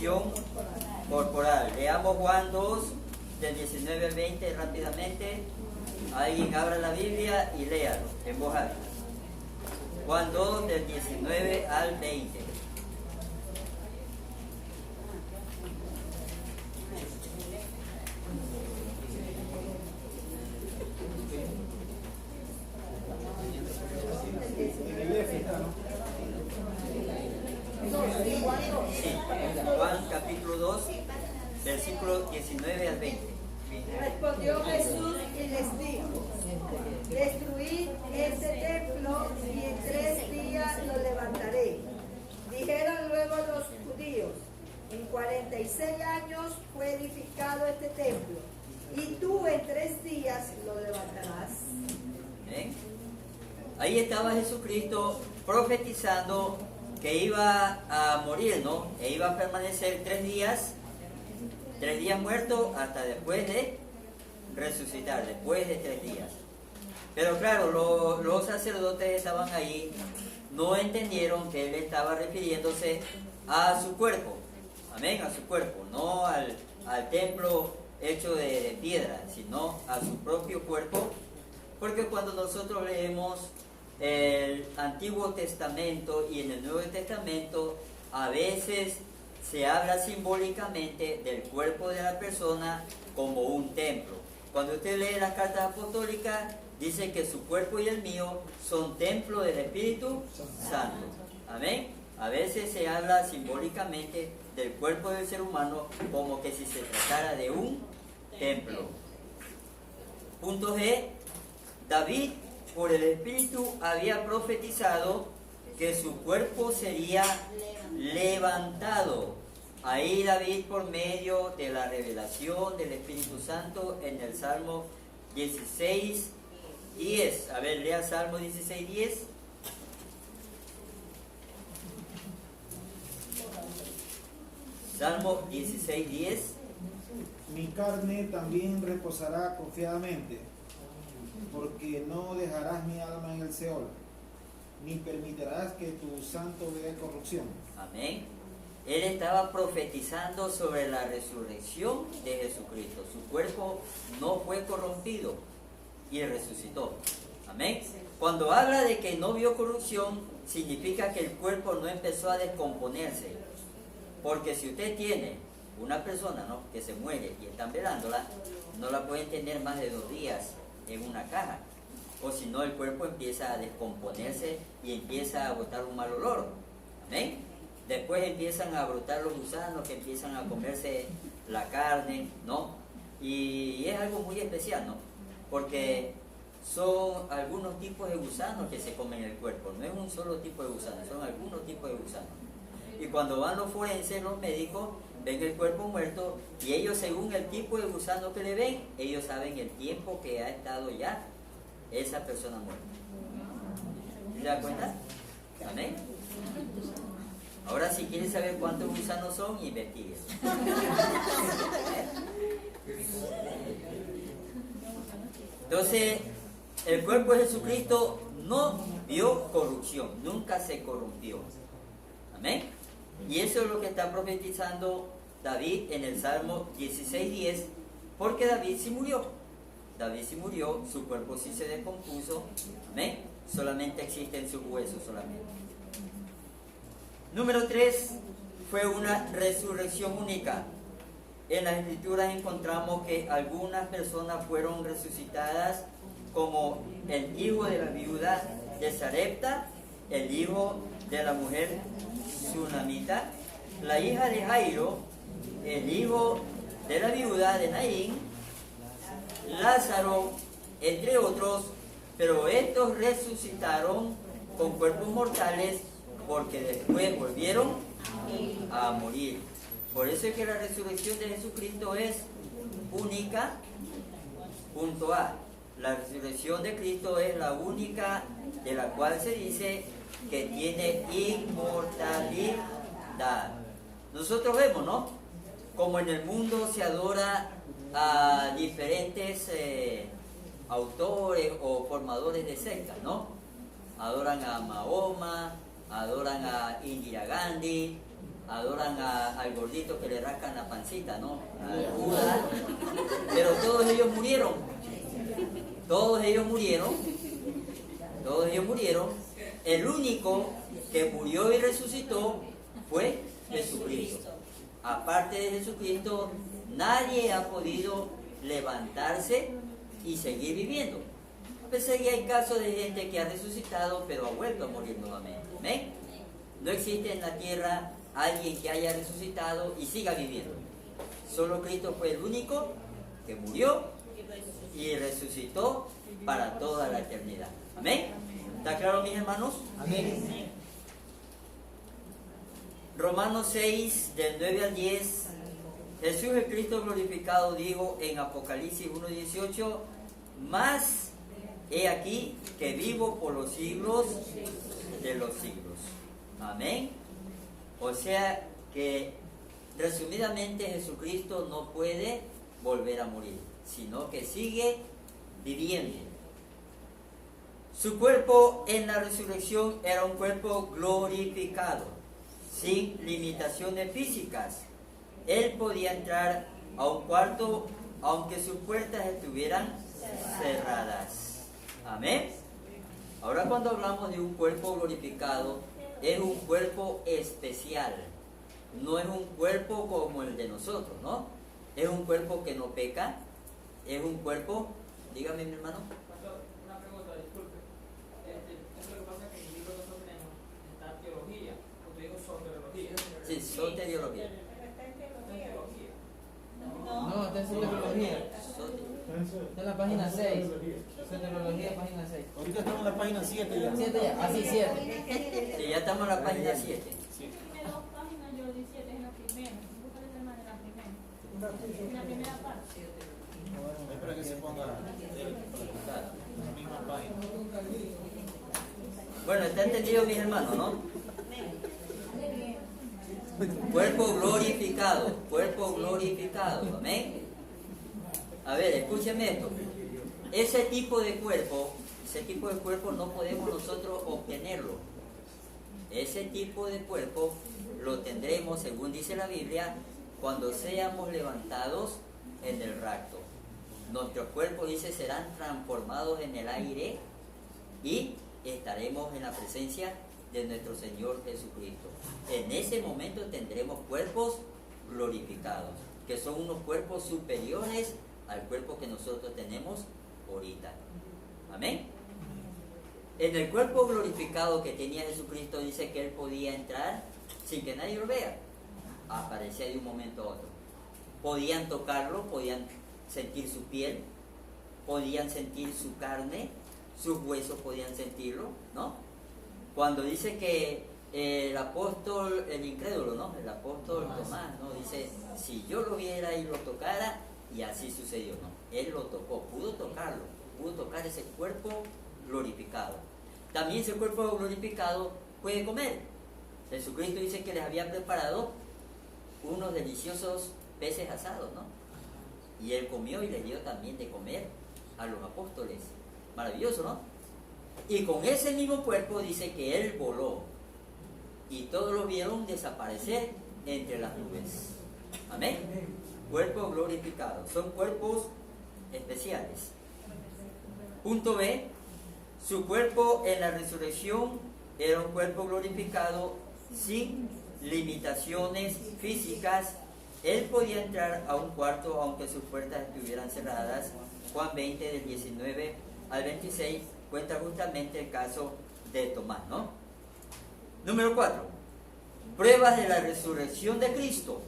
resurrección corporal. Leamos Juan 2, del 19 al 20 rápidamente. Alguien abra la Biblia y léalo en voz alta. Juan 2, del 19 al 20. Sí, Juan capítulo 2, versículo 19 al 20. Respondió Jesús y les dijo: destruid este templo y en 3 días lo levantaré. Dijeron luego los judíos: en 46 años fue edificado este templo, y tú en 3 días lo levantarás. ¿Ven? Ahí estaba Jesucristo profetizando que iba a morir, ¿no? E iba a permanecer 3 días muerto hasta después de resucitar, después de 3 días. Pero claro, los sacerdotes estaban ahí, no entendieron que él estaba refiriéndose a su cuerpo, amén, a su cuerpo, no al templo hecho de piedra, sino a su propio cuerpo, porque cuando nosotros leemos el Antiguo Testamento y en el Nuevo Testamento, a veces se habla simbólicamente del cuerpo de la persona como un templo. Cuando usted lee las cartas apostólicas, dice que su cuerpo y el mío son templo del Espíritu Santo. Amén. A veces se habla simbólicamente del cuerpo del ser humano como que si se tratara de un templo. Punto G. David, por el Espíritu, había profetizado que su cuerpo sería levantado. Ahí David, por medio de la revelación del Espíritu Santo, en el Salmo 16:10. A ver, lea Salmo 16:10. Salmo 16:10. Mi carne también reposará confiadamente, porque no dejarás mi alma en el Seol, ni permitirás que tu santo vea corrupción. Amén. Él estaba profetizando sobre la resurrección de Jesucristo. Su cuerpo no fue corrompido y resucitó. Amén. Cuando habla de que no vio corrupción, significa que el cuerpo no empezó a descomponerse. Porque si usted tiene una persona, ¿no?, que se muere y están velándola, no la pueden tener más de 2 días en una caja. O si no, el cuerpo empieza a descomponerse y empieza a botar un mal olor. Amén. Después empiezan a brotar los gusanos que empiezan a comerse la carne, ¿no? Y es algo muy especial, ¿no? Porque son algunos tipos de gusanos que se comen en el cuerpo. No es un solo tipo de gusano, son algunos tipos de gusanos. Y cuando van los forenses, los médicos, ven el cuerpo muerto y ellos, según el tipo de gusano que le ven, ellos saben el tiempo que ha estado ya esa persona muerta. ¿Se da cuenta? Amén. Ahora, si quieren saber cuántos gusanos son, investiguen. Entonces, el cuerpo de Jesucristo no vio corrupción, nunca se corrompió. Amén. Y eso es lo que está profetizando David en el Salmo 16:10, porque David sí murió. David sí murió, su cuerpo sí se descompuso. Amén. Solamente existen sus huesos solamente. Número 3, fue una resurrección única. En las Escrituras encontramos que algunas personas fueron resucitadas, como el hijo de la viuda de Sarepta, el hijo de la mujer Sunamita, la hija de Jairo, el hijo de la viuda de Naín, Lázaro, entre otros, pero estos resucitaron con cuerpos mortales porque después volvieron a morir. Por eso es que la resurrección de Jesucristo es única. Punto A. La resurrección de Cristo es la única de la cual se dice que tiene inmortalidad. Nosotros vemos, ¿no?, como en el mundo se adora a diferentes autores o formadores de sectas, ¿no? Adoran a Mahoma, adoran a Indira Gandhi, adoran al gordito que le rascan la pancita, ¿no? Al Buda. Pero todos ellos murieron. Todos ellos murieron. Todos ellos murieron. El único que murió y resucitó fue Jesucristo. Aparte de Jesucristo, nadie ha podido levantarse y seguir viviendo. A pesar que hay casos de gente que ha resucitado, pero ha vuelto a morir nuevamente. ¿Amén? No existe en la tierra alguien que haya resucitado y siga viviendo. Solo Cristo fue el único que murió y resucitó para toda la eternidad. ¿Amén? ¿Está claro, mis hermanos? Amén. Romanos 6, del 9 al 10. Jesús el Cristo glorificado dijo en Apocalipsis 1:18: mas he aquí que vivo por los siglos de los siglos. Amén. O sea que, resumidamente, Jesucristo no puede volver a morir, sino que sigue viviendo. Su cuerpo en la resurrección era un cuerpo glorificado, sin limitaciones físicas. Él podía entrar a un cuarto aunque sus puertas estuvieran cerradas. Amén. Ahora, cuando hablamos de un cuerpo glorificado, es un cuerpo especial. No es un cuerpo como el de nosotros, ¿no? Es un cuerpo que no peca. Es un cuerpo, dígame, mi hermano. Una pregunta, disculpe. Es lo que pasa que en el libro nosotros tenemos esta teología, o te digo soteriología. Sí, soteriología. No, está en soteriología. Está en la página 6. Soteriología, página 6. Ahorita estamos en la página 7 ya. 7 ya, así 7. Sí, ya estamos en la página 7. Tiene dos páginas, yo 17 es la primera. Búscale el tema de la primera. En la primera parte. Espera que se ponga en la misma página. Bueno, está entendido, mis hermanos, ¿no? Cuerpo glorificado, amén. A ver, escúcheme esto. Ese tipo de cuerpo no podemos nosotros obtenerlo. Ese tipo de cuerpo lo tendremos, según dice la Biblia, cuando seamos levantados en el rapto. Nuestros cuerpos, dice, serán transformados en el aire y estaremos en la presencia de nuestro Señor Jesucristo. En ese momento tendremos cuerpos glorificados, que son unos cuerpos superiores al cuerpo que nosotros tenemos ahorita. Amén. En el cuerpo glorificado que tenía Jesucristo, dice que Él podía entrar sin que nadie lo vea. Aparecía de un momento a otro. Podían tocarlo, podían sentir su piel, podían sentir su carne, sus huesos podían sentirlo, ¿no? Cuando dice que el apóstol, el incrédulo, ¿no? El apóstol Tomás, ¿no? Dice, si yo lo viera y lo tocara, y así sucedió, ¿no? Él lo tocó, pudo tocarlo, pudo tocar ese cuerpo glorificado. También ese cuerpo glorificado puede comer. Jesucristo dice que les había preparado unos deliciosos peces asados, ¿no? Y Él comió y le dio también de comer a los apóstoles. Maravilloso, ¿no? Y con ese mismo cuerpo dice que Él voló y todos lo vieron desaparecer entre las nubes. Amén. Cuerpo glorificado. Son cuerpos especiales. Punto B. Su cuerpo en la resurrección era un cuerpo glorificado sin limitaciones físicas. Él podía entrar a un cuarto aunque sus puertas estuvieran cerradas. Juan 20, del 19 al 26, cuenta justamente el caso de Tomás, ¿no? Número 4. Pruebas de la resurrección de Cristo.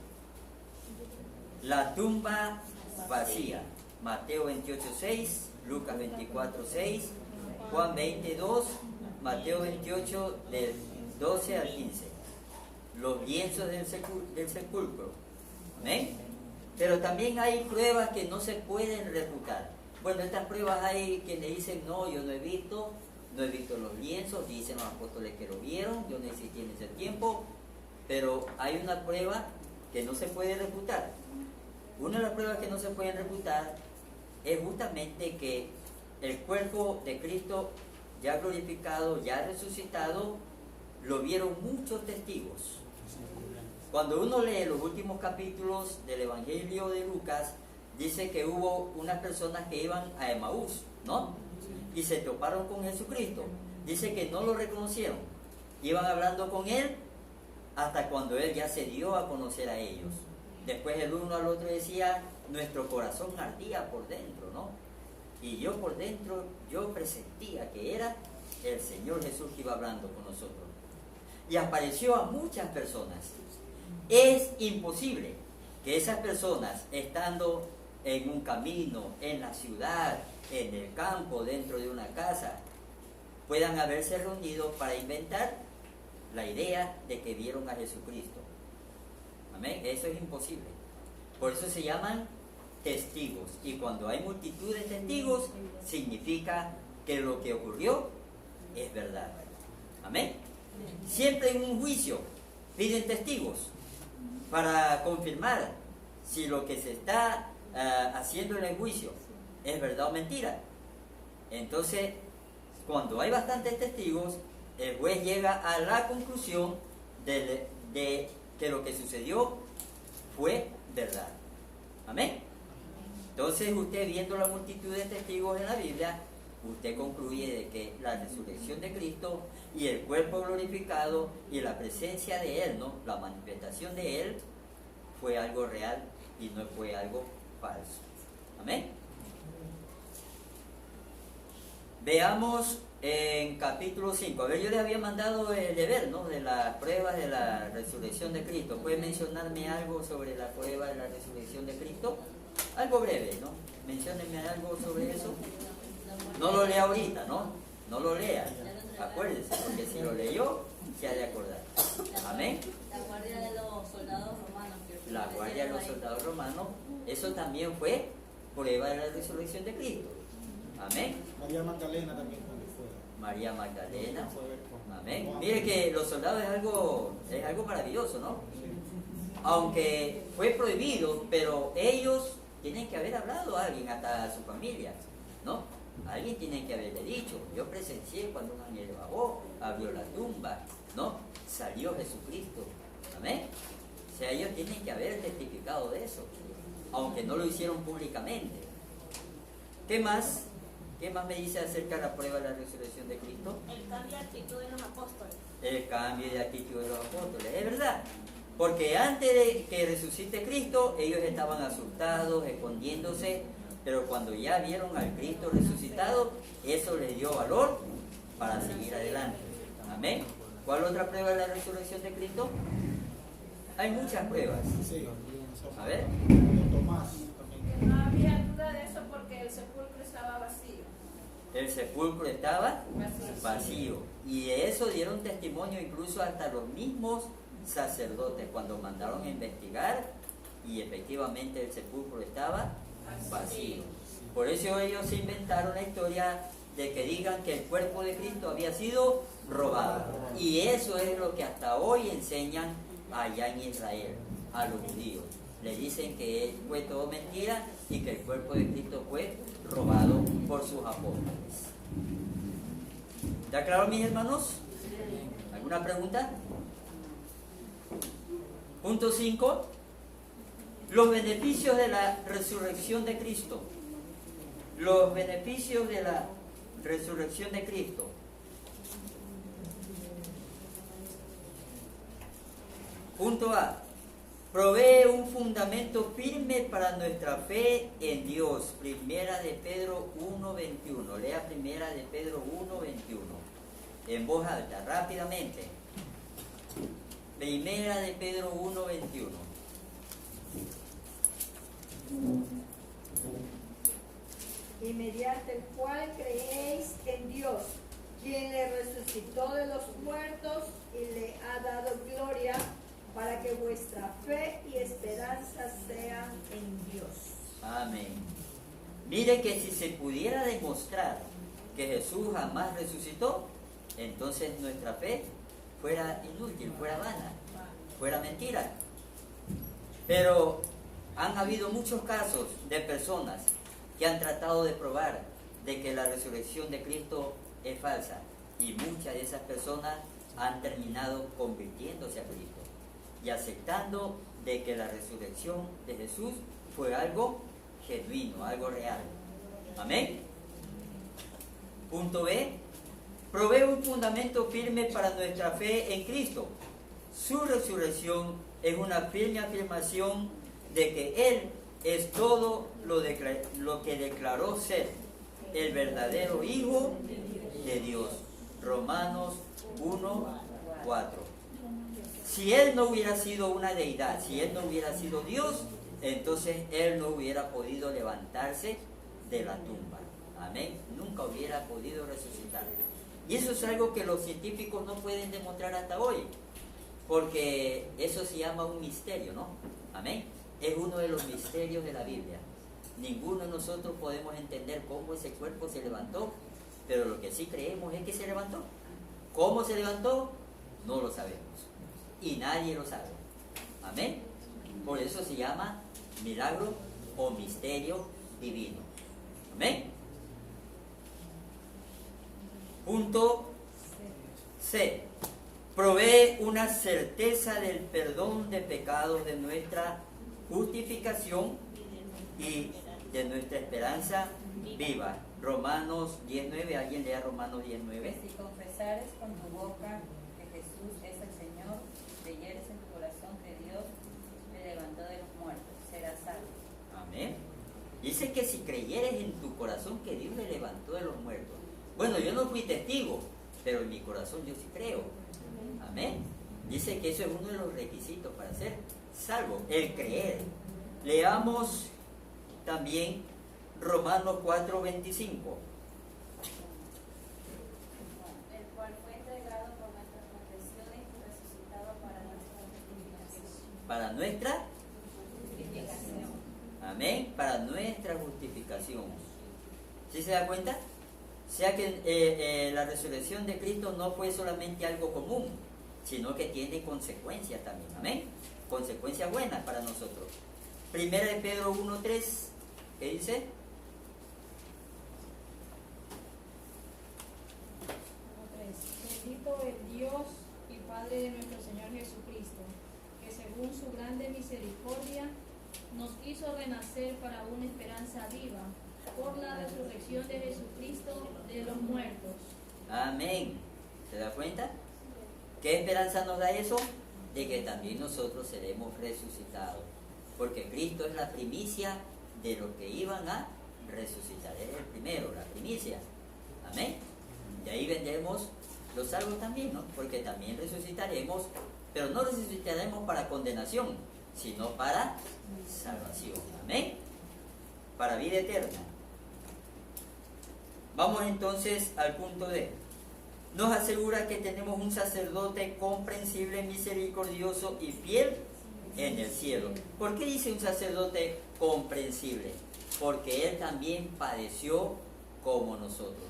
La tumba vacía. Mateo 28:6, Lucas 24:6, Juan 22, Mateo 28, del 12 al 15. Los lienzos del sepulcro. ¿Amén? Pero también hay pruebas que no se pueden refutar. Bueno, estas pruebas hay quienes dicen, no, yo no he visto los lienzos, dicen los apóstoles que lo vieron, yo no existí en ese tiempo, pero hay una prueba que no se puede refutar. Una de las pruebas que no se pueden refutar es justamente que el cuerpo de Cristo, ya glorificado, ya resucitado, lo vieron muchos testigos. Cuando uno lee los últimos capítulos del Evangelio de Lucas, dice que hubo unas personas que iban a Emaús, ¿no? Y se toparon con Jesucristo. Dice que no lo reconocieron. Iban hablando con Él hasta cuando Él ya se dio a conocer a ellos. Después el uno al otro decía, nuestro corazón ardía por dentro, ¿no? Y yo por dentro, yo presentía que era el Señor Jesús que iba hablando con nosotros. Y apareció a muchas personas. Es imposible que esas personas, estando en un camino, en la ciudad, en el campo, dentro de una casa, puedan haberse reunido para inventar la idea de que vieron a Jesucristo. Amén. Eso es imposible. Por eso se llaman testigos. Y cuando hay multitud de testigos, significa que lo que ocurrió es verdad. Amén. Siempre en un juicio piden testigos para confirmar si lo que se está haciendo en el juicio es verdad o mentira. Entonces, cuando hay bastantes testigos, el juez llega a la conclusión de que lo que sucedió fue verdad. Amén. Entonces, usted viendo la multitud de testigos en la Biblia, usted concluye de que la resurrección de Cristo y el cuerpo glorificado y la presencia de Él, ¿no? La manifestación de Él fue algo real y no fue algo falso. Amén. Veamos en capítulo 5. A ver, yo les había mandado el deber, ¿no? De las pruebas de la resurrección de Cristo. ¿Puede mencionarme algo sobre la prueba de la resurrección de Cristo? Algo breve, ¿no? Menciónenme algo sobre eso. No lo lea ahorita, ¿no? No lo lea. Acuérdese, porque si lo leyó, se ha de acordar. Amén. La guardia de los soldados romanos. La guardia de los soldados romanos, eso también fue prueba de la resurrección de Cristo. Amén. María Magdalena también cuando fue. María Magdalena. Amén. Mire que los soldados es algo maravilloso, ¿no? Aunque fue prohibido, pero ellos tienen que haber hablado a alguien, hasta a su familia, ¿no? Alguien tiene que haberle dicho, yo presencié cuando un ángel bajó, abrió la tumba, ¿no? Salió Jesucristo. Amén. O sea, ellos tienen que haber testificado de eso, aunque no lo hicieron públicamente. ¿Qué más? ¿Qué más me dice acerca de la prueba de la resurrección de Cristo? El cambio de actitud de los apóstoles. El cambio de actitud de los apóstoles, es verdad. Porque antes de que resucite Cristo, ellos estaban asustados, escondiéndose, pero cuando ya vieron al Cristo resucitado, eso les dio valor para seguir adelante. Amén. ¿Cuál otra prueba de la resurrección de Cristo? Hay muchas pruebas. Sí. A ver. Tomás también. No había duda de eso porque el sepulcro estaba vacío. El sepulcro estaba vacío. Y de eso dieron testimonio incluso hasta los mismos sacerdotes cuando mandaron a investigar, y efectivamente el sepulcro estaba vacío. Por eso ellos se inventaron la historia de que digan que el cuerpo de Cristo había sido robado. Y eso es lo que hasta hoy enseñan allá en Israel a los judíos. Le dicen que fue todo mentira y que el cuerpo de Cristo fue robado por sus apóstoles. ¿Está claro, mis hermanos? ¿Alguna pregunta? Punto 5. Los beneficios de la resurrección de Cristo. Los beneficios de la resurrección de Cristo. Punto A. Provee un fundamento firme para nuestra fe en Dios. Primera de Pedro 1:21. Lea Primera de Pedro 1:21. En voz alta, rápidamente. Primera de Pedro 1:21. Y mediante el cual creéis en Dios, quien le resucitó de los muertos y le ha dado gloria, para que vuestra fe y esperanza sean en Dios. Amén. Mire que si se pudiera demostrar que Jesús jamás resucitó, entonces nuestra fe fuera inútil, fuera vana, fuera mentira. Pero han habido muchos casos de personas que han tratado de probar de que la resurrección de Cristo es falsa, y muchas de esas personas han terminado convirtiéndose a Cristo. y aceptando de que la resurrección de Jesús fue algo genuino, algo real. Amén. Punto B. Provee un fundamento firme para nuestra fe en Cristo. Su resurrección es una firme afirmación de que Él es todo lo que declaró ser, el verdadero Hijo de Dios. Romanos 1:4. Si Él no hubiera sido una deidad, si Él no hubiera sido Dios, entonces Él no hubiera podido levantarse de la tumba. Amén. Nunca hubiera podido resucitar. Y eso es algo que los científicos no pueden demostrar hasta hoy, porque eso se llama un misterio, ¿no? Amén. Es uno de los misterios de la Biblia. Ninguno de nosotros podemos entender cómo ese cuerpo se levantó, pero lo que sí creemos es que se levantó. ¿Cómo se levantó? No lo sabemos. Y nadie lo sabe. Amén. Por eso se llama milagro o misterio divino. Amén. Punto C. Provee una certeza del perdón de pecados, de nuestra justificación y de nuestra esperanza viva. Romanos 10:9. ¿Alguien lea Romanos 10:9? Si confesares con tu boca que Jesús es el Señor, creyeres en tu corazón que Dios le levantó de los muertos, serás salvo. Amén. Dice que si creyeres en tu corazón que Dios le levantó de los muertos. Bueno, yo no fui testigo, pero en mi corazón yo sí creo. Amén. Dice que eso es uno de los requisitos para ser salvo, el creer. Leamos también Romanos 4:25. El cual fue entregado por nuestras transgresiones y resucitado para nuestra justificación. Para nuestra, Justificación. amén, para nuestra justificación. ¿Sí se da cuenta? O sea que la resurrección de Cristo no fue solamente algo común, sino que tiene consecuencias también. Amén. Consecuencias buenas para nosotros. Primera de Pedro 1:3. ¿Qué dice? Bendito el Dios y Padre de nuestro Señor Jesucristo, que según su grande misericordia nos hizo renacer para una esperanza viva por la resurrección de Jesucristo de los muertos. Amén. ¿Se da cuenta? ¿Qué esperanza nos da eso? De que también nosotros seremos resucitados. Porque Cristo es la primicia de los que iban a resucitar. Él es el primero, la primicia. Amén. Y ahí vendremos los salvos también, ¿no? Porque también resucitaremos, pero no resucitaremos para condenación, sino para salvación. Amén. Para vida eterna. Vamos entonces al punto D. Nos asegura que tenemos un sacerdote comprensible, misericordioso y fiel en el cielo. ¿Por qué dice un sacerdote comprensible? Porque él también padeció como nosotros.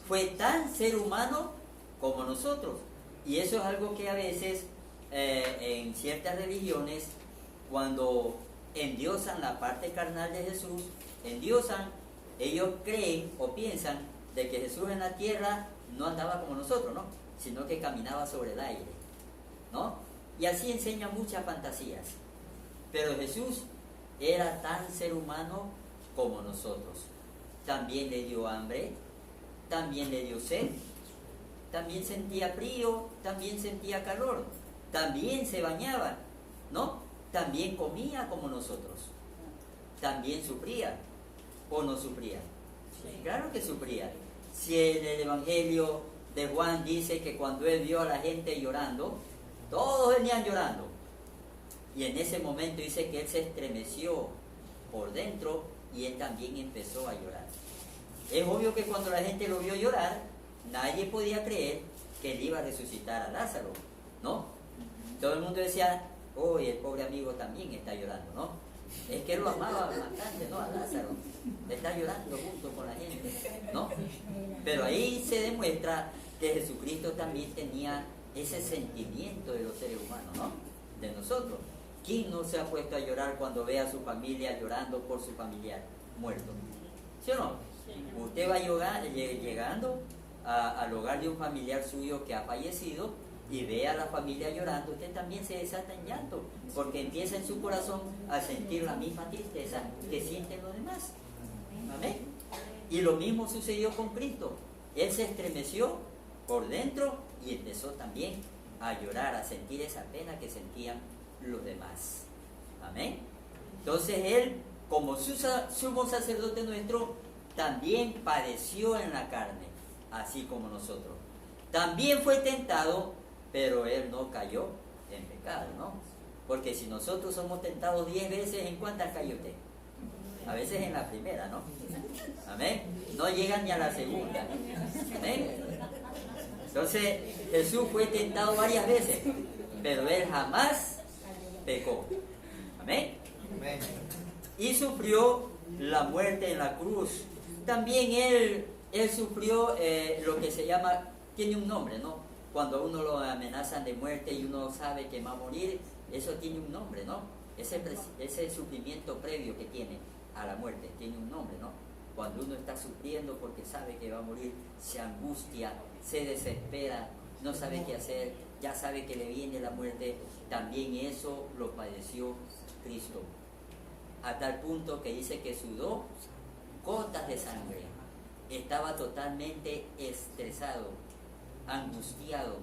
Fue tan ser humano como nosotros. Y eso es algo que a veces en ciertas religiones, cuando endiosan la parte carnal de Jesús, ellos creen o piensan de que Jesús en la tierra no andaba como nosotros, ¿no? Sino que caminaba sobre el aire, ¿no? Y así enseñan muchas fantasías. Pero Jesús era tan ser humano como nosotros. También le dio hambre, también le dio sed, también sentía frío, también sentía calor, también se bañaba, ¿no? También comía como nosotros, también sufría o no sufría. Claro que sufría. Si en el Evangelio de Juan dice que cuando él vio a la gente llorando, todos venían llorando, y en ese momento dice que él se estremeció por dentro y él también empezó a llorar. Es obvio que cuando la gente lo vio llorar, nadie podía creer que él iba a resucitar a Lázaro, ¿no? Todo el mundo decía, oh, el pobre amigo también está llorando, ¿no? Es que él lo amaba bastante, ¿no? A Lázaro. Está llorando junto con la gente, ¿no? Pero ahí se demuestra que Jesucristo también tenía ese sentimiento de los seres humanos, ¿no? De nosotros. ¿Quién no se ha puesto a llorar cuando ve a su familia llorando por su familiar muerto? ¿Sí o no? Usted va llegando al hogar de un familiar suyo que ha fallecido y ve a la familia llorando, usted también se desata en llanto, porque empieza en su corazón a sentir la misma tristeza que sienten los demás. Amén. Y lo mismo sucedió con Cristo. Él se estremeció por dentro y empezó también a llorar, a sentir esa pena que sentían los demás. Amén. Entonces Él, como sumo sacerdote nuestro, también padeció en la carne, así como nosotros. También fue tentado, pero Él no cayó en pecado, ¿no? Porque si nosotros somos tentados 10 veces, ¿en cuántas cayó usted? A veces en la primera, ¿no? Amén. No llegan ni a la segunda. Amén. Entonces Jesús fue tentado varias veces, pero Él jamás pecó. Amén. Y sufrió la muerte en la cruz. También Él sufrió lo que se llama, tiene un nombre, ¿no? Cuando a uno lo amenazan de muerte y uno sabe que va a morir, eso tiene un nombre, ¿no? Ese sufrimiento previo que tiene a la muerte tiene un nombre, ¿no? Cuando uno está sufriendo porque sabe que va a morir, se angustia, se desespera, no sabe qué hacer, ya sabe que le viene la muerte. También eso lo padeció Cristo, a tal punto que dice que sudó gotas de sangre, estaba totalmente estresado, angustiado,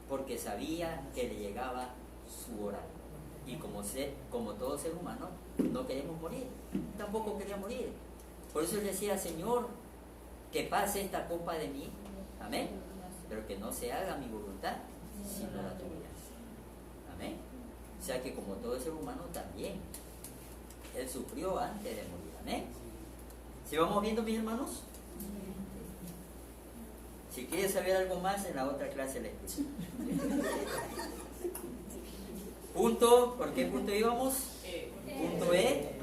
porque sabía que le llegaba su hora. Y como todo ser humano, no queremos morir, tampoco quería morir. Por eso él decía: Señor, que pase esta copa de mí, amén, pero que no se haga mi voluntad, sino la tuya. Amén. O sea que como todo ser humano también, Él sufrió antes de morir. Amén. ¿Si vamos viendo, mis hermanos? Si quieres saber algo más, en la otra clase le explico. Punto, ¿por qué punto íbamos? Punto E.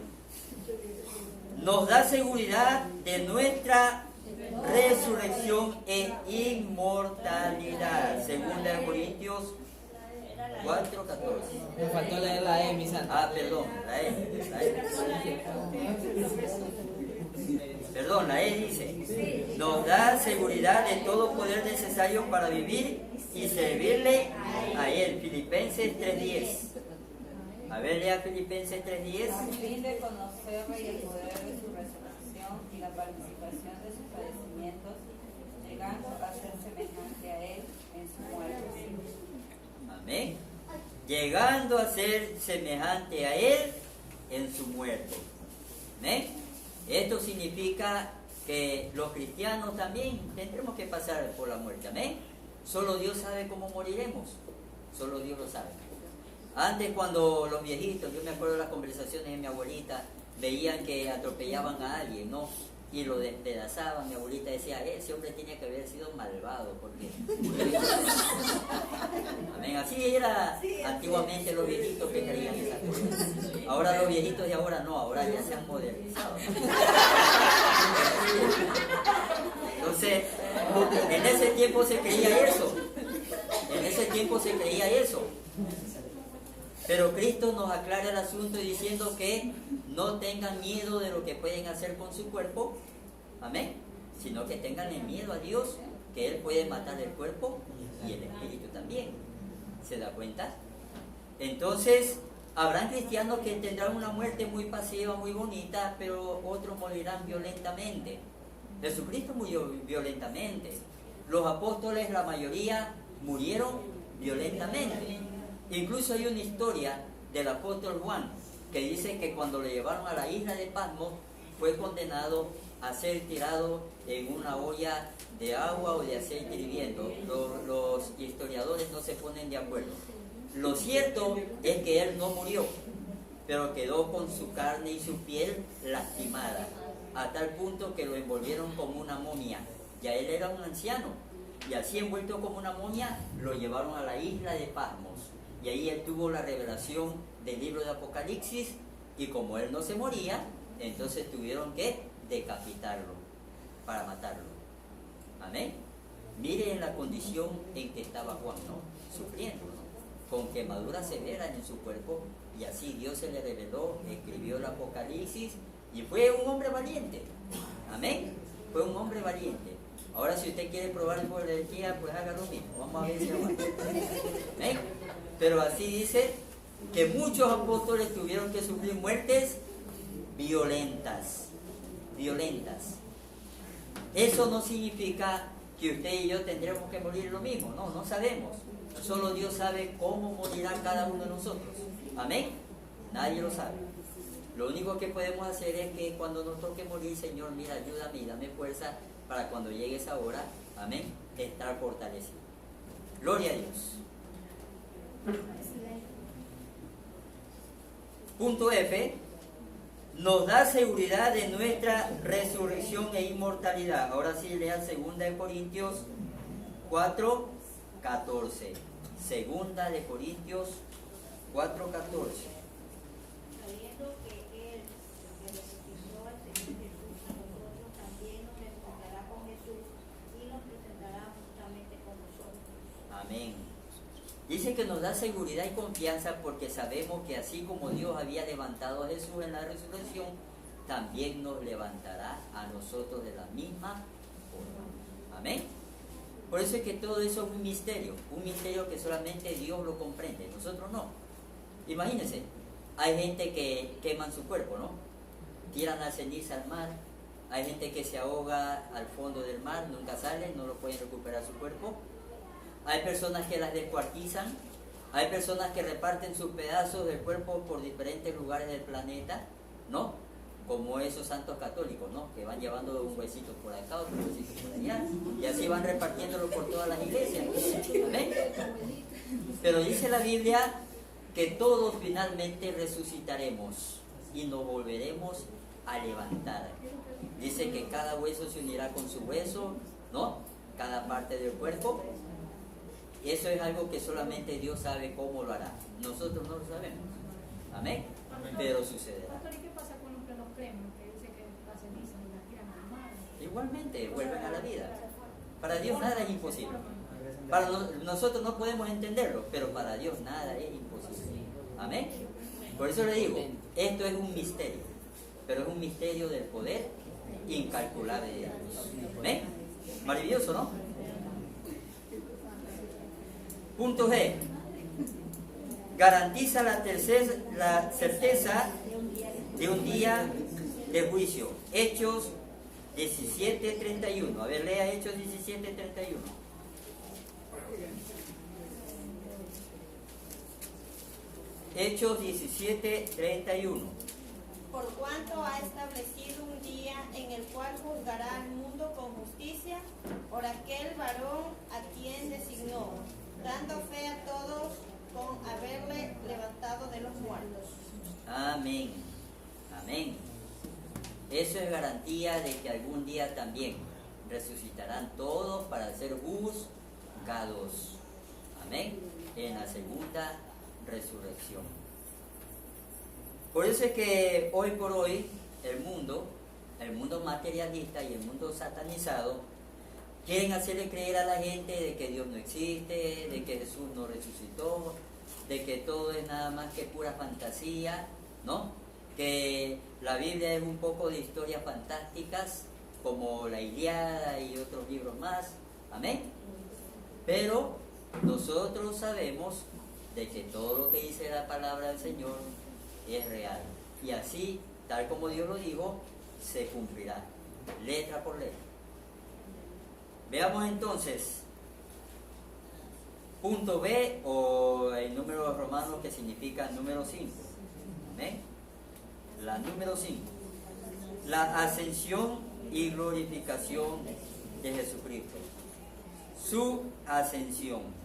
Nos da seguridad de nuestra resurrección e inmortalidad. Segunda de Corintios 4:14. Me faltó leer la E, mi santo. Perdón, la E. Perdón, la E dice: nos da seguridad de todo poder necesario para vivir y servirle a Él. Filipenses 3:10. A ver, lea Filipenses 3:10. A fin de conocerle y el poder de su resurrección y la participación de sus padecimientos, llegando a ser semejante a Él en su muerte. Amén. Llegando a ser semejante a Él en su muerte. Amén. Esto significa que los cristianos también tendremos que pasar por la muerte. Amén. Solo Dios sabe cómo moriremos. Solo Dios lo sabe. Antes, cuando los viejitos, yo me acuerdo de las conversaciones de mi abuelita, veían que atropellaban a alguien, ¿no? Y lo despedazaban. Mi abuelita decía: ese hombre tenía que haber sido malvado, porque... Amén. Así era antiguamente los viejitos que creían esas cosas. Ahora los viejitos de ahora no, ahora ya se han modernizado. Entonces, en ese tiempo se creía eso. En ese tiempo se creía eso. Pero Cristo nos aclara el asunto diciendo que no tengan miedo de lo que pueden hacer con su cuerpo, amén, sino que tengan el miedo a Dios, que Él puede matar el cuerpo y el espíritu también. ¿Se da cuenta? Entonces, habrán cristianos que tendrán una muerte muy pasiva, muy bonita, pero otros morirán violentamente. Jesucristo murió violentamente. Los apóstoles, la mayoría, murieron violentamente. Incluso hay una historia del apóstol Juan que dice que cuando le llevaron a la isla de Patmos fue condenado a ser tirado en una olla de agua o de aceite hirviendo. Los historiadores no se ponen de acuerdo. Lo cierto es que él no murió, pero quedó con su carne y su piel lastimada, a tal punto que lo envolvieron como una momia. Ya él era un anciano, y así envuelto como una momia lo llevaron a la isla de Patmos. Y ahí él tuvo la revelación del libro de Apocalipsis, y como él no se moría, entonces tuvieron que decapitarlo para matarlo. Amén. Miren la condición en que estaba Juan, ¿no? Sufriendo, ¿no? Con quemaduras severas en su cuerpo, y así Dios se le reveló, escribió el Apocalipsis, y fue un hombre valiente. Amén. Fue un hombre valiente. Ahora si usted quiere probar por energía, pues haga lo mismo. Vamos a ver si aguanta. ¿Ven? Pero así dice que muchos apóstoles tuvieron que sufrir muertes violentas. Violentas. Eso no significa que usted y yo tendremos que morir lo mismo. No, no sabemos. Solo Dios sabe cómo morirá cada uno de nosotros. Amén. Nadie lo sabe. Lo único que podemos hacer es que cuando nos toque morir, Señor, mira, ayúdame y dame fuerza para cuando llegue esa hora, amén, estar fortalecido. Gloria a Dios. Punto F. Nos da seguridad de nuestra resurrección e inmortalidad. Ahora sí, lean 2 Corintios 4, 14. 2 Corintios 4, 14. Sabiendo que Él, que resucitó al Señor Jesús, a nosotros también nos levantará con Jesús y nos presentará justamente con nosotros. Amén. Dice que nos da seguridad y confianza porque sabemos que así como Dios había levantado a Jesús en la resurrección, también nos levantará a nosotros de la misma forma. Amén. Por eso es que todo eso es un misterio que solamente Dios lo comprende, nosotros no. Imagínense, hay gente que queman su cuerpo, ¿no? Tiran la ceniza al mar, hay gente que se ahoga al fondo del mar, nunca sale, no lo pueden recuperar su cuerpo. Hay personas que las descuartizan, hay personas que reparten sus pedazos del cuerpo por diferentes lugares del planeta, ¿no? Como esos santos católicos, ¿no? Que van llevando un huesito por acá, otro huesito por allá, y así van repartiéndolo por todas las iglesias. ¿Amén? Pero dice la Biblia que todos finalmente resucitaremos y nos volveremos a levantar. Dice que cada hueso se unirá con su hueso, ¿no? Cada parte del cuerpo. Eso es algo que solamente Dios sabe cómo lo hará. Nosotros no lo sabemos. Amén. Pero sucederá. Pastor, ¿y qué pasa con los que no creen? Que dice que la ceniza y la tiran al mar. Igualmente, vuelven a la vida. Para Dios nada es imposible. Para nosotros no podemos entenderlo, pero para Dios nada es imposible. Amén. Por eso le digo, esto es un misterio, pero es un misterio del poder incalculable de Dios. Amén. Maravilloso, ¿no? Punto G. Garantiza la certeza de un día de juicio. Hechos 17:31. A ver, lea Hechos 17:31. Hechos 17:31. Por cuanto ha establecido un día en el cual juzgará al mundo con justicia por aquel varón a quien designó, dando fe a todos con haberle levantado de los muertos. Amén. Amén. Eso es garantía de que algún día también resucitarán todos para ser juzgados. Amén. En la segunda resurrección. Por eso es que hoy por hoy el mundo materialista y el mundo satanizado quieren hacerle creer a la gente de que Dios no existe, de que Jesús no resucitó, de que todo es nada más que pura fantasía, ¿no? Que la Biblia es un poco de historias fantásticas, como la Ilíada y otros libros más. Amén. Pero nosotros sabemos de que todo lo que dice la palabra del Señor es real. Y así, tal como Dios lo dijo, se cumplirá, letra por letra. Veamos entonces, punto B, o el número romano que significa número 5. ¿Amén? La número 5. La ascensión y glorificación de Jesucristo. Su ascensión.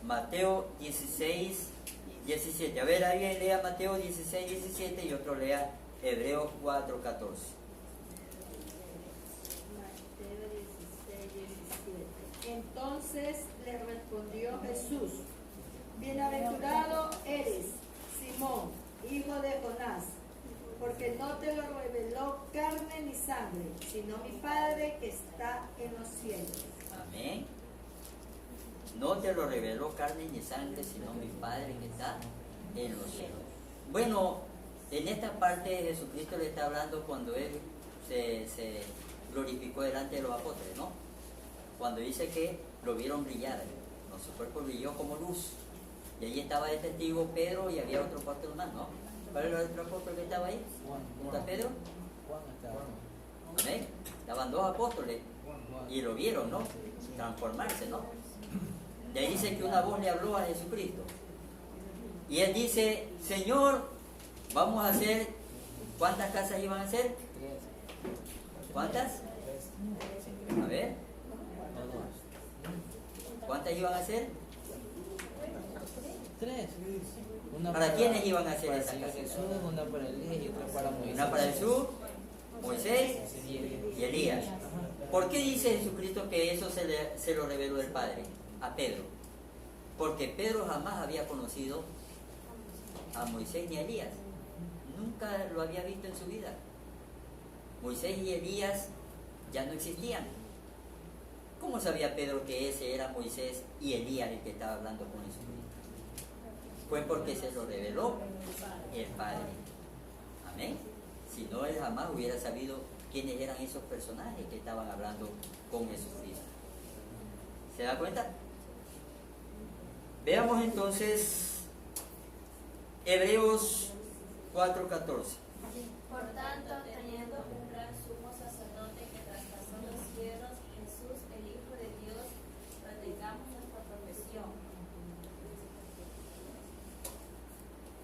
Mateo 16:17. A ver, alguien lea Mateo 16:17 y otro lea Hebreos 4:14. Entonces le respondió Jesús: Bienaventurado eres, Simón, hijo de Jonás, porque no te lo reveló carne ni sangre, sino mi Padre que está en los cielos. Amén. No te lo reveló carne ni sangre, sino mi Padre que está en los cielos. Bueno, en esta parte Jesucristo le está hablando cuando Él se glorificó delante de los apóstoles, ¿no? cuando dice que lo vieron brillar, ¿no? Su cuerpo brilló como luz. Y ahí estaba de testigo Pedro y había otro apóstol más, ¿no? ¿Cuál era el otro apóstol que estaba ahí? ¿Junto a Pedro? Juan estaba. ¿Amén? Estaban dos apóstoles y lo vieron, ¿no? Transformarse, ¿no? De ahí dice que una voz le habló a Jesucristo. Y él dice, Señor, vamos a hacer, ¿cuántas casas iban a hacer? ¿Cuántas? A ver. ¿Cuántas iban a hacer? 3. Una ¿Para quiénes iban a hacer para esas el Señor casas? Jesús, una para Elías y otra para Moisés. Una para Jesús, Moisés y Elías. ¿Por qué dice Jesucristo que eso se lo reveló el Padre a Pedro? Porque Pedro jamás había conocido a Moisés ni a Elías. Nunca lo había visto en su vida. Moisés y Elías ya no existían. ¿Cómo sabía Pedro que ese era Moisés y Elías el que estaba hablando con Jesucristo? Fue porque se lo reveló el Padre. Amén. Si no, él jamás hubiera sabido quiénes eran esos personajes que estaban hablando con Jesucristo. ¿Se da cuenta? Veamos entonces Hebreos 4:14. Por tanto, teniendo un gran sumo sacerdote que traspasó los cielos, Jesús, el Hijo de Dios, mantengamos nuestra profesión.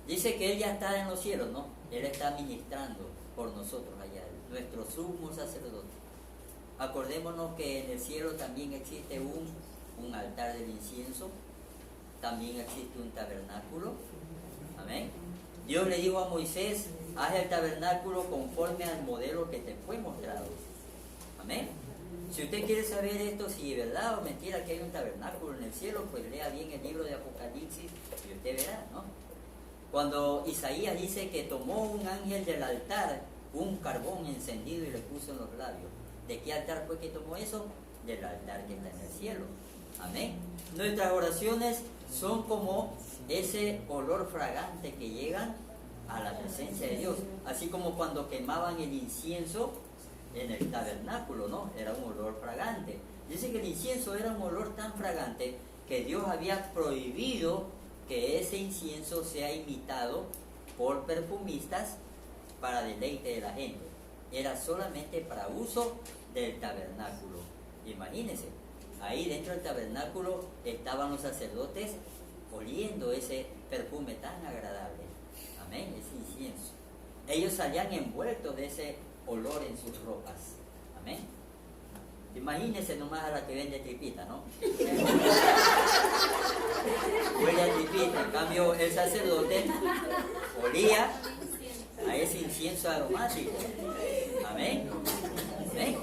Dice que Él ya está en los cielos, ¿no? Él está ministrando por nosotros allá, nuestro sumo sacerdote. Acordémonos que en el cielo también existe un altar del incienso, también existe un tabernáculo. Amén. Dios le dijo a Moisés, haz el tabernáculo conforme al modelo que te fue mostrado. Amén. Si usted quiere saber esto, si es verdad o mentira que hay un tabernáculo en el cielo, pues lea bien el libro de Apocalipsis y usted verá, ¿no? Cuando Isaías dice que tomó un ángel del altar un carbón encendido y le puso en los labios. ¿De qué altar fue que tomó eso? Del altar que está en el cielo. Amén. Nuestras oraciones son como ese olor fragante que llega a la presencia de Dios. Así como cuando quemaban el incienso en el tabernáculo, ¿no? Era un olor fragante. Dice que el incienso era un olor tan fragante que Dios había prohibido que ese incienso sea imitado por perfumistas para deleite de la gente. Era solamente para uso del tabernáculo. Imagínense, ahí dentro del tabernáculo estaban los sacerdotes oliendo ese perfume tan agradable. Amén, ese incienso. Ellos salían envueltos de ese olor en sus ropas. Amén. Imagínense nomás a la que vende tripita, ¿no? Huele a tripita, en cambio el sacerdote olía a ese incienso aromático. Amén. Amén.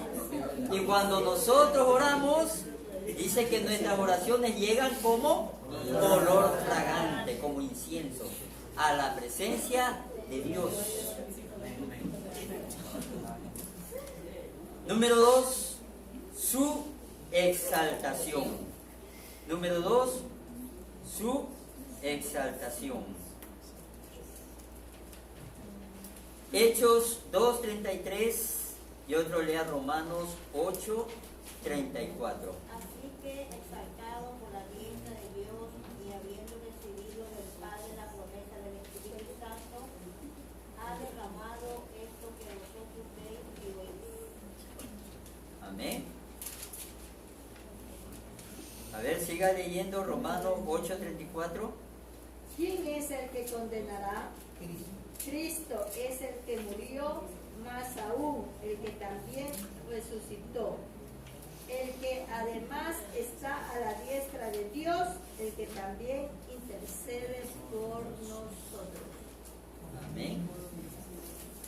Y cuando nosotros oramos, dice que nuestras oraciones llegan como olor fragante, como incienso, a la presencia de Dios. Número 2, su exaltación. Número 2, su exaltación. Hechos 2:33 y otro lea Romanos 8:34. Así que, exaltado por la diestra de Dios y habiendo recibido del Padre la promesa del Espíritu Santo, ha derramado esto que vosotros veis y oís. Amén. A ver, siga leyendo Romanos 8:34. ¿Quién es el que condenará? Cristo es el que murió, más aún el que también resucitó, el que además está a la diestra de Dios, el que también intercede por nosotros. Amén.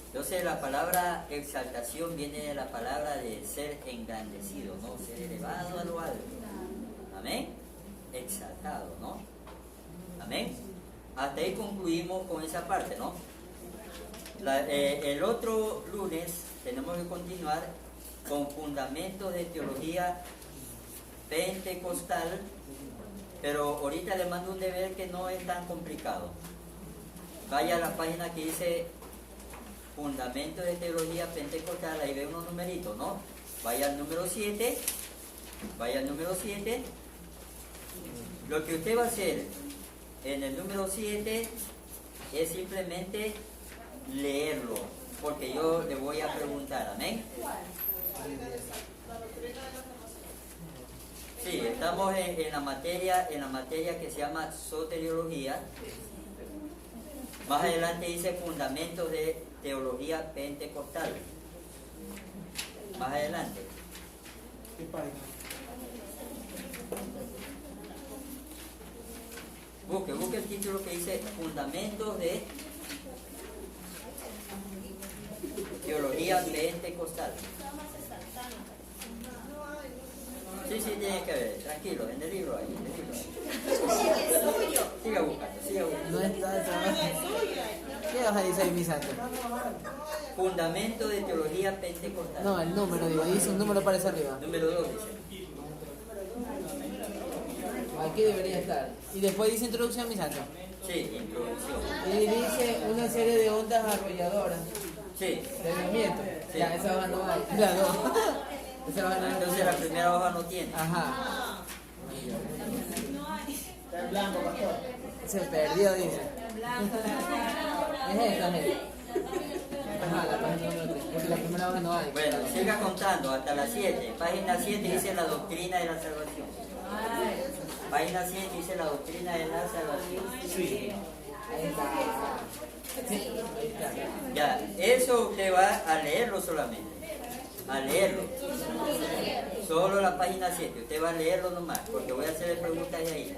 Entonces la palabra exaltación viene de la palabra de ser engrandecido, ¿no? Ser elevado a lo alto. Amén. Exaltado, ¿no? Amén. Hasta ahí concluimos con esa parte, ¿no? El otro lunes tenemos que continuar con fundamentos de teología pentecostal, pero ahorita le mando un deber que no es tan complicado. Vaya a la página que dice fundamentos de teología pentecostal, ahí ve unos numeritos, ¿no? Vaya al número 7 Vaya al número 7. Lo que usted va a hacer en el número 7 es simplemente leerlo, porque yo le voy a preguntar, amén. Sí, estamos en la materia que se llama soteriología. Más adelante dice fundamentos de teología pentecostal. Más adelante. ¿Qué página? Busque el título que dice fundamentos de teología pentecostal. Sí, tiene que ver, tranquilo, en el libro ahí, Siga buscando. No está esa. ¿Qué vas a decir, mi santo? Fundamento de teología pentecostal. No, el número, digo, dice un número para arriba. Número 2 dice. Aquí debería estar. Y después dice introducción, mi santo. Sí, introducción. Y dice una serie de ondas arrolladoras. Sí. De movimiento. Sí. Ya, esa hoja no hay. Ya, no. Esa hoja no hay. Entonces la primera hoja no tiene. Ajá. Está en blanco, pastor. Se perdió, dice. Es esta, gente. Ajá, la página número 3. Porque la primera hoja no hay. Bueno, siga contando hasta la 7. Página 7 dice la doctrina de la salvación. Página 7 dice la doctrina de la salvación. Sí. Ahí está. Sí, ahí está. Ya, eso usted va a leerlo solamente. A leerlo. Solo la página 7. Usted va a leerlo nomás, porque voy a hacerle preguntas de ahí.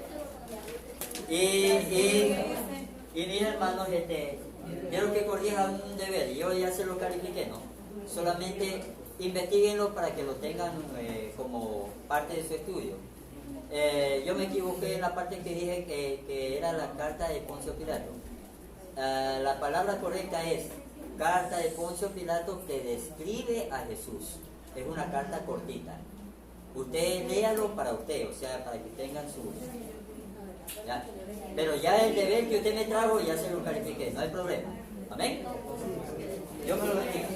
Y mis hermanos, quiero que corrijan un deber. Yo ya se lo califiqué, ¿no? Solamente investiguenlo para que lo tengan como parte de su estudio. Yo me equivoqué en la parte que dije que era la carta de Poncio Pilato. La palabra correcta es carta de Poncio Pilato que describe a Jesús. Es una carta cortita. Usted léalo para usted, o sea, para que tengan su... ¿ya? Pero ya el deber que usted me trajo ya se lo califiqué, no hay problema. Amén. Dios me lo bendiga.